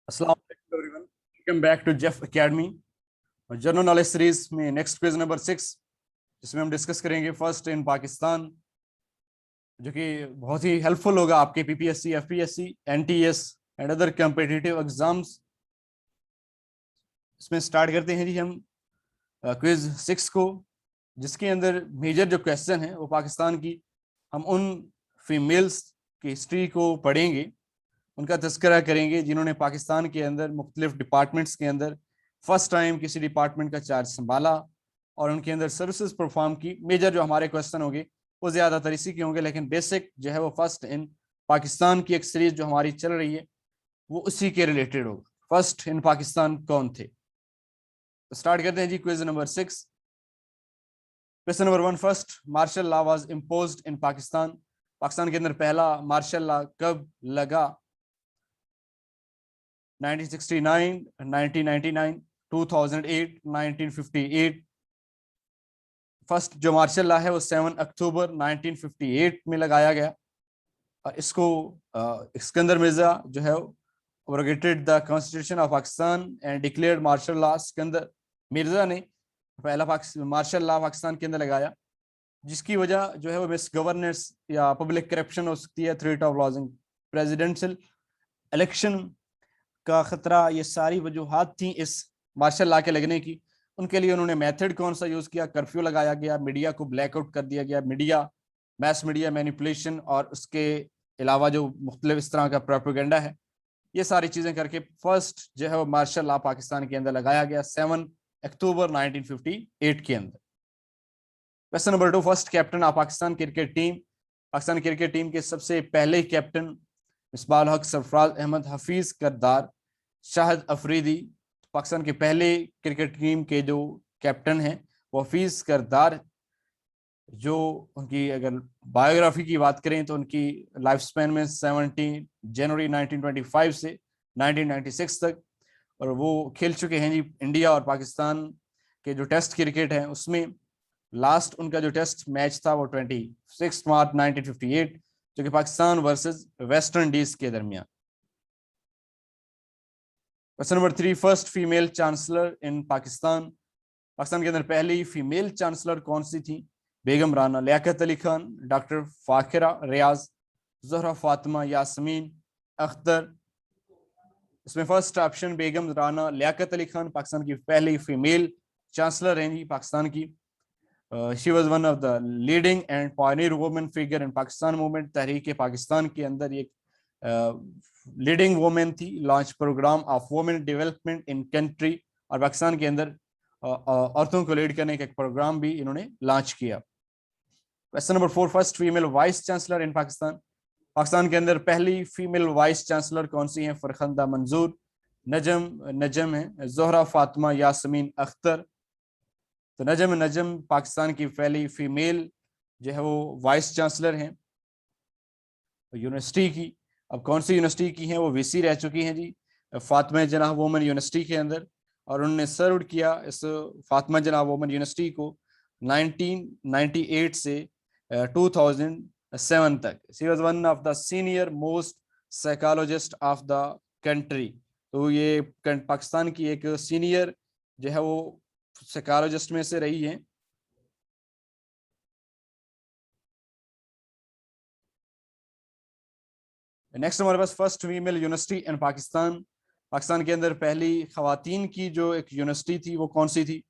अस्सलाम वालेकुम everyone, welcome back to Jeff academy. General knowledge series में नेक्स्ट क्विज नंबर 6, जिसमें हम डिस्कस करेंगे फर्स्ट इन पाकिस्तान, जो कि बहुत ही हेल्पफुल होगा आपके PPSC, FPSC, NTS and other competitive exams. इसमें स्टार्ट करते हैं जी हम क्विज 6 को, जिसके अंदर मेजर जो क्वेश्चन है वो पाकिस्तान की, हम उन फीमेल्स की हिस्ट्री को पढ़ेंगे, उनका तस्करा करेंगे जिन्होंने पाकिस्तान के अंदर मुख्तलिफ डिपार्टमेंट्स के अंदर फर्स्ट टाइम किसी डिपार्टमेंट का चार्ज संभाला और उनके अंदर सर्विसेज परफॉर्म की। मेजर जो हमारे क्वेश्चन होंगे वो ज़्यादातर इसी के होंगे, लेकिन बेसिक जो है वो फर्स्ट इन पाकिस्तान की एक सीरीज जो हमारी चल रही है वो उसी के रिलेटेड होगा। फर्स्ट इन पाकिस्तान कौन थे? तो स्टार्ट करते हैं जी quiz number 6। Question number 1, first martial law was imposed in Pakistan. Pakistan के अंदर पहला मार्शल लॉ कब लगा? 1969, 1999, 2008, 1958। फर्स्ट जो मार्शल लॉ है वो 7 अक्टूबर 1958 में लगाया गया और इसको सिकंदर मिर्जा जो है abrogated the constitution of Pakistan and declared martial law. Sikandar Mirza ने पहला मार्शल लॉ पाकिस्तान के अंदर लगाया, जिसकी वजह जो है वो मिस गवर्नेंस या पब्लिक करप्शन हो सकती है, threat of lodging presidential election का खतरा, ये सारी वजूहात थी इस मार्शल लॉ के लगने की। उनके लिए उन्होंने मेथड कौन सा यूज किया? कर्फ्यू लगाया गया, मीडिया को ब्लैकआउट कर दिया गया, मैस मीडिया मैनिपुलेशन, और उसके अलावा जो मुख्तलिफ इस तरह का प्रोपेगेंडा है, ये सारी चीजें करके फर्स्ट जो है वो मार्शल लॉ पाकिस्तान के अंदर लगाया गया 7 अक्टूबर 1958 के अंदर। Question number 2, first captain of Pakistan cricket team. Pakistan cricket team के सबसे पहले कैप्टन मिसबाह हक, सरफराज अहमद, हफीज करदार, शाहिद अफरीदी। पाकिस्तान के पहले क्रिकेट टीम के जो कैप्टन हैं वो हफीज करदार, जो उनकी अगर बायोग्राफी की बात करें तो उनकी लाइफ स्पैन में 17 जनवरी 1925 से 1996 तक, और वो खेल चुके हैं जी इंडिया और पाकिस्तान के जो टेस्ट क्रिकेट है उसमें। लास्ट उनका जो टेस्ट मैच था वो 26 मार्च 1958, जो कि पाकिस्तान वर्सेस वेस्ट इंडीज के दरमियान। Question number 3, first female chancellor in Pakistan. Pakistan के अंदर पहली फीमेल चांसलर कौन सी थी? बेगम राना लियाकत अली खान, डॉक्टर फाखिरा रियाज, ज़हरा फातिमा यास्मीन अख्तर। इसमें फर्स्ट ऑप्शन बेगम राना लियाकत अली खान पाकिस्तान की पहली फीमेल चांसलर हैं जी पाकिस्तान की। She was one of the leading and pioneer women figure in Pakistan movement. तहरीक पाकिस्तान के अंदर एक लीडिंग वुमेन थी। Launch program of women development in country, और पाकिस्तान के अंदर औरतों को लीड करने का एक प्रोग्राम भी इन्होंने लॉन्च किया। Question number 4, first female vice chancellor in Pakistan. Pakistan के अंदर पहली फीमेल वाइस चांसलर कौन सी है? फरखंदा मंजूर, नजम है, ज़ोहरा फातिमा यास्मीन अख्तर। तो नजम पाकिस्तान की पहली फीमेल जो है वो वाइस चांसलर हैं यूनिवर्सिटी की। अब कौन सी यूनिवर्सिटी की हैं? वो वीसी रह चुकी हैं जी फातिमा जनाह वुमेन यूनिवर्सिटी के अंदर, और उन्होंने सर्व किया इस फातिमा जनाह वुमेन यूनिवर्सिटी को 1998 से 2007 तक। She was one of the senior most psychologist of the country. तो ये पाकिस्तान की एक सीनियर जो है वो साइकोलॉजिस्ट में से रही है। नेक्स्ट हमारे पास फर्स्ट फीमेल यूनिवर्सिटी इन पाकिस्तान। पाकिस्तान के अंदर पहली खवातीन की जो एक यूनिवर्सिटी थी वो कौन सी थी?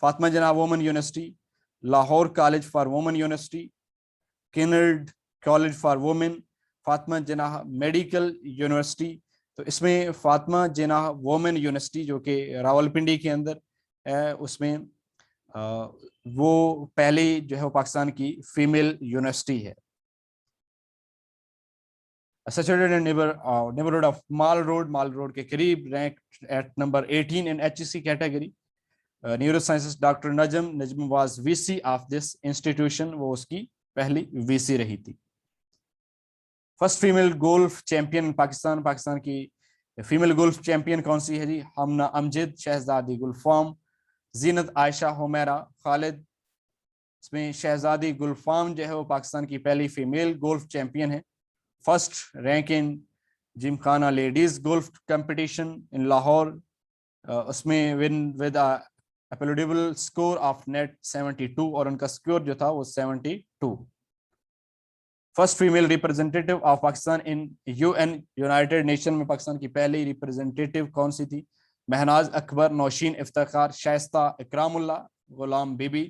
Fatima Jinnah women university, Lahore college for women university, Kinnaird college for women, Fatima Jinnah medical university. तो इसमें फातिमा जनाह वुमेन यूनिवर्सिटी जो कि रावलपिंडी के अंदर है, उसमें वो पहली जो है वो पाकिस्तान की फीमेल यूनिवर्सिटी है। Situated in neighborhood of Mall Road के करीब, ranked at number 18 in HEC category. Neurosciences Dr. Najm was VC of this institution, वो उसकी पहली VC रही थी। First female golf champion Pakistan. Pakistan की फीमेल गोल्फ चैंपियन कौन सी है जी? हमना अमजद, शहजादी गुलफाम, जीनत आयशा हुमैरा खालिद। इसमें शहजादी गुलफाम जो है वो पाकिस्तान की पहली फीमेल गोल्फ चैंपियन है। First rank in Gymkhana ladies golf competition in Lahore, उसमें win with uploadable score of net 72, और उनका स्कोर जो था वो 72। First female representative of Pakistan in UN united nation में पाकिस्तान की पहली रिप्रेजेंटेटिव कौन सी थी? महनाज अकबर, नौशीन इफ्तिखार, शाइस्ता इकरामुल्ला, गुलाम बीबी।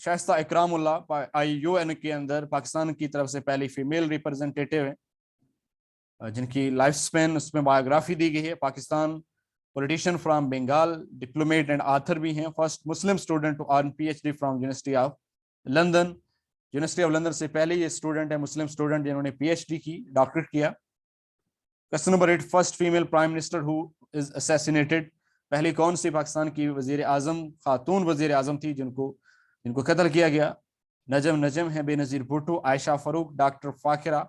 शाइस्ता इकरामुल्ला यूएन के अंदर पाकिस्तान की तरफ से पहली फीमेल रिप्रेजेंटेटिव है, जिनकी लाइफ स्पेन उसमें बायोग्राफी दी गई है। Pakistan politician from Bengal, diplomat and author भी हैं। First Muslim student to earn PhD from university of London, university of London से पहले ये स्टूडेंट है मुस्लिम स्टूडेंट जिन्होंने पीएचडी की, डॉक्टरेट किया। Question number 8, first female prime minister who is assassinated, पहली कौन सी पाकिस्तान की वजीर आजम, खातून वजीर आजम थी जिनको कत्ल किया गया? नजम है, बेनज़ीर भुट्टो, आयशा फारूक, डॉक्टर फाकिरा।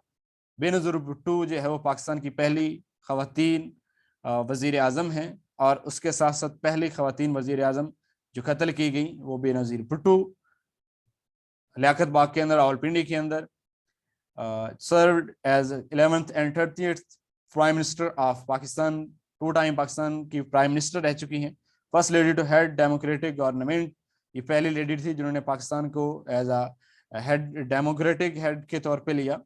बेनज़ीर भुट्टो जो है वो पाकिस्तान की पहली खवातीन वजीर आजम हैं, और उसके साथ साथ पहली खवातीन वजीर आजम जो कत्ल की गई वो बेनज़ीर भुट्टो, लियाकत बाग के अंदर, रावलपिंडी के अंदर। Served as 11th and 30th prime minister of Pakistan, 2 time Pakistan की प्राइम मिनिस्टर रह चुकी हैं। First lady to head democratic government, ये पहली लेडी थी जिन्होंने पाकिस्तान को as a head democratic head के तौर पे लिया।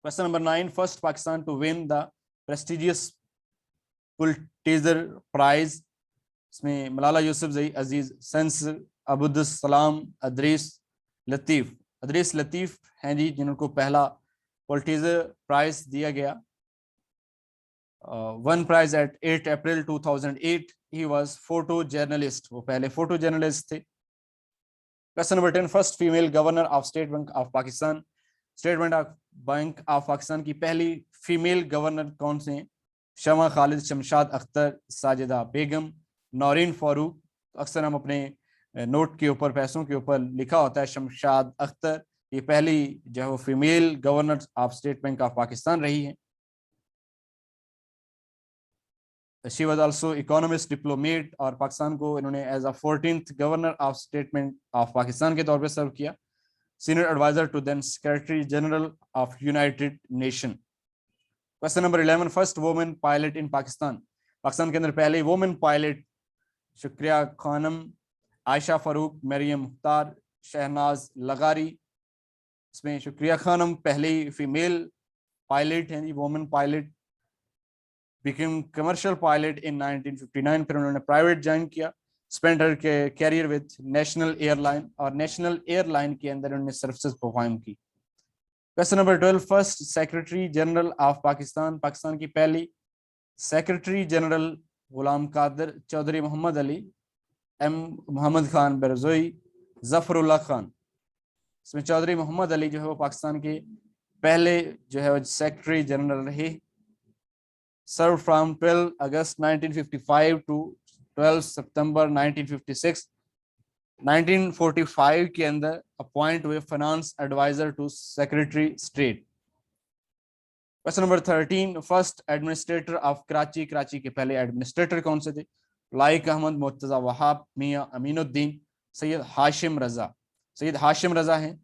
Question number 9, first Pakistan to win the prestigious Pulitzer prize, इसमें मलाला यूसुफजई, अजीज सेंसर, अब्दुस सलाम, अदरीस लतीफ हैं जी जिनको पहला पुलिट्जर प्राइज दिया गया। Won prize at 8 April 2008, he was photo journalist, वो पहले फोटो जर्नलिस्ट थे। Question number 10, first female governor of state bank of Pakistan, state bank of Pakistan की पहली फीमेल गवर्नर कौन से हैं? शमा खालिद, शमशाद अख्तर, साजिदा बेगम, नौरीन फारूक। अक्सर हम अपने नोट के ऊपर, पैसों के ऊपर लिखा होता है शमशाद अख्तर, ये पहली जो है वो female governor of state bank of Pakistan रही है। She was also economist, diplomat, और पाकिस्तान को इन्होंने as a 14th governor of state bank of Pakistan के तौर पे सर्व किया। Senior advisor to then secretary general of united nation. Question number 11, first women pilot in Pakistan, Pakistan के अंदर पहली वुमेन पायलट शुक्रिया खानम, आयशा फारूक, मरियम मुख्तार, शहनाज लगारी। इसमें शुक्रिया खानम पहली फीमेल पायलट हैं, women pilot. Became commercial pilot in 1959, फिर उन्होंने प्राइवेट ज्वाइन किया। स्पेंड हर के कैरियर विद नेशनल एयरलाइन, और नेशनल एयरलाइन के अंदर उन्होंने सर्विसेज परफॉर्म की। Question number 12, first secretary general of Pakistan, Pakistan की पहली secretary general Ghulam Qadir, Chaudhry Mohammad Ali, M Mohammad Khan Barjoi, Zafarullah Khan. इसमें चौधरी मोहम्मद अली जो है वो पाकिस्तान के पहले जो है सेक्रेटरी जनरल रहे। सर्व फ्रॉम 12 अगस्त 1955 टू 12 सितंबर 1956। 1945 के अंदर अपॉइंट हुए finance adviser to secretary state. Question number 13, first administrator of Karachi, Karachi के पहले एडमिनिस्ट्रेटर कौन से थे? लाइक अहमद, मुर्तजा वहाब, मियां अमीनुद्दीन, सैयद हाशिम रजा हैं।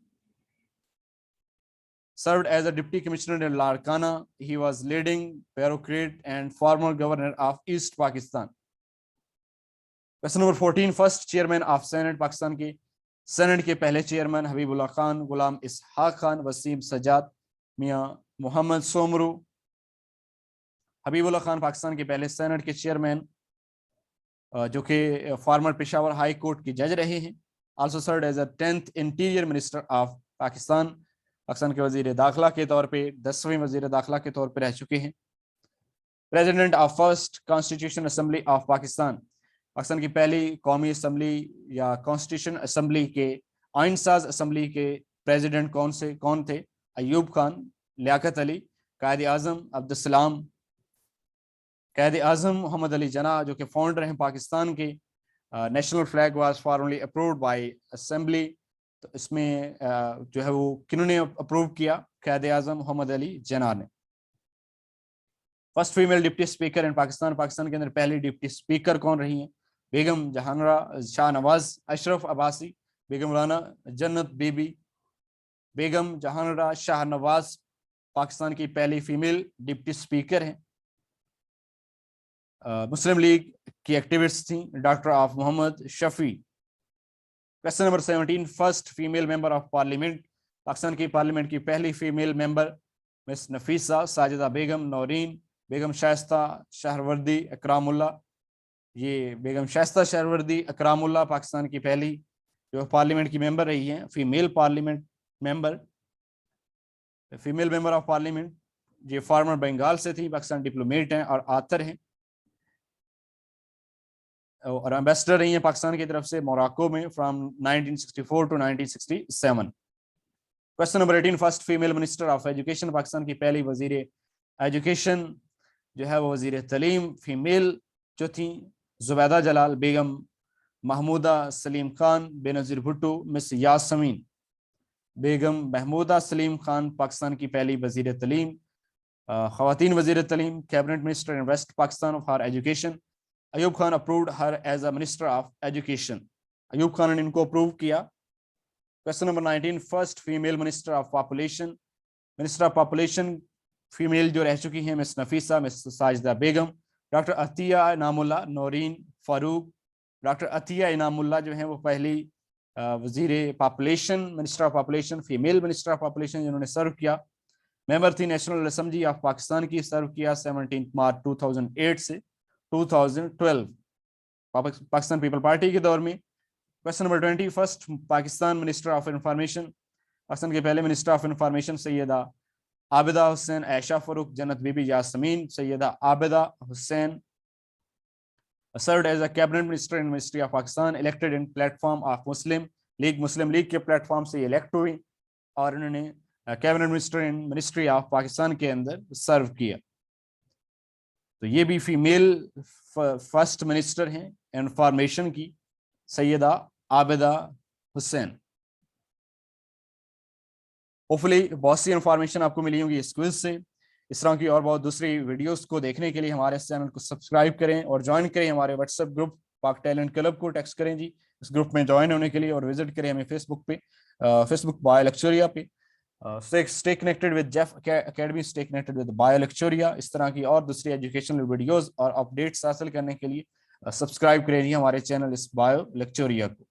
Served as a deputy commissioner in Larkana, he was leading bureaucrat and former governor of East Pakistan. Question number 14, first chairman of Senate, Pakistan के senate के पहले chairman Habibullah Khan, गुलाम इसहाक खान, वसीम सजाद, मियां मोहम्मद सोमरू। हबीबुल्लाह खान पाकिस्तान के पहले सेनेट के चेयरमैन जो कि फॉर्मर पेशावर हाई कोर्ट के जज रहे हैं। Also served as a 10th interior minister of Pakistan, Pakistan के वजीर दाखिला के तौर पे 10वें वजीर दाखिला के तौर पे रह चुके हैं। President of first constitution assembly of Pakistan, Pakistan की पहली कौमी असम्बली या कॉन्स्टिट्यूशन असेंबली के आइन साज असेंबली के प्रेसिडेंट कौन थे? अयूब खान, लियाकत अली, कायद आजम अब्दुलसलाम, कायद आजम मोहम्मद अली जना जो कि फाउंडर हैं पाकिस्तान के। National flag was formally approved by assembly, तो इसमें जो है वो किन्होंने अप्रूव किया? कायद आजम मोहम्मद अली जना ने। First female deputy speaker in Pakistan, Pakistan के अंदर पहली डिप्टी स्पीकर कौन रही हैं? बेगम जहानरा शाह नवाज, अशरफ अब्बासी, बेगम राना जन्नत बीबी, बेगम जहानरा शाह नवाज, पाकिस्तान की पहली फीमेल डिप्टी स्पीकर हैं। मुस्लिम लीग की एक्टिविस्ट थी doctor of Mohammad Shafi. Question number 17, first female member of parliament, Pakistan की पार्लियामेंट की पहली female member miss Nafisa Sajida Begum, Noreen Begum, Shaista Suhrawardy, Ikramullah. ये बेगम शाइस्ता शहरवर्दी अकरामुल्ला पाकिस्तान की पहली जो पार्लियामेंट की मेंबर रही हैं, female parliament member, female member of parliament. ये फॉर्मर बंगाल से थी, पाकिस्तान डिप्लोमेट हैं और आथर हैं और एम्बेसडर रही हैं पाकिस्तान की तरफ से मोरक्को में from 1964 to 1967। Question number 18, first female minister of education, Pakistan की पहली वजीर एजुकेशन जो है वो वजीर तलीम फीमेल जो थी जुबैदा जलाल बेगम, महमूदा सलीम खान, बेनज़ीर भुट्टो, मिस यासमीन बेगम। महमूदा सलीम खान पाकिस्तान की पहली वजीर तलीम, ख़वातीन वजीर तलीम, cabinet minister in West Pakistan for education. Ayub Khan approved her as a minister of education, Ayub Khan ने इनको अप्रूव किया। Question number 19, first female minister of population, minister of population female जो रह चुकी हैं miss Nafisa, miss Sajida Begum, doctor Atiya Inamullah, Naureen Farooq. Doctor Atiya Inamullah जो हैं वो पहली वजीर population, minister of population, female minister of population जिन्होंने सर्व किया। मेंबर थी नेशनल असेंबली ऑफ पाकिस्तान की, सर्व किया 17 मार्च 2008 से 2012 पाकिस्तान पीपल पार्टी के दौर में। Question number 20, first Pakistan minister of information, Pakistan के पहले minister of information Syeda Abida Hussain Aisha Farooq Jannat Bibi Yasmeen. Syeda Abida Hussain served as a cabinet minister in Ministry of Pakistan, elected in platform of Muslim League, Muslim league के platform से इलेक्ट हुई और उन्होंने cabinet minister in ministry of Pakistan के अंदर सर्व किया। तो ये भी फीमेल फर्स्ट मिनिस्टर हैं इंफॉर्मेशन की, सैयदा आबिदा हुसैन। होपफुली बहुत सी इंफॉर्मेशन आपको मिली होगी इस क्विज से। इस तरह की और बहुत दूसरी वीडियोस को देखने के लिए हमारे चैनल को सब्सक्राइब करें और ज्वाइन करें हमारे व्हाट्सएप ग्रुप पाक टैलेंट क्लब को टेक्स्ट करें जी इस ग्रुप में ज्वाइन होने के लिए, और विजिट करें हमें फेसबुक पे, फेसबुक बायो लेक्चरिया पे। Stay connected with Jeff academy, stay connected with bio Lecturia. इस तरह की और दूसरी एजुकेशनल वीडियोस और अपडेट्स हासिल करने के लिए सब्सक्राइब करें हमारे चैनल इस बायो लेक्चरिया को।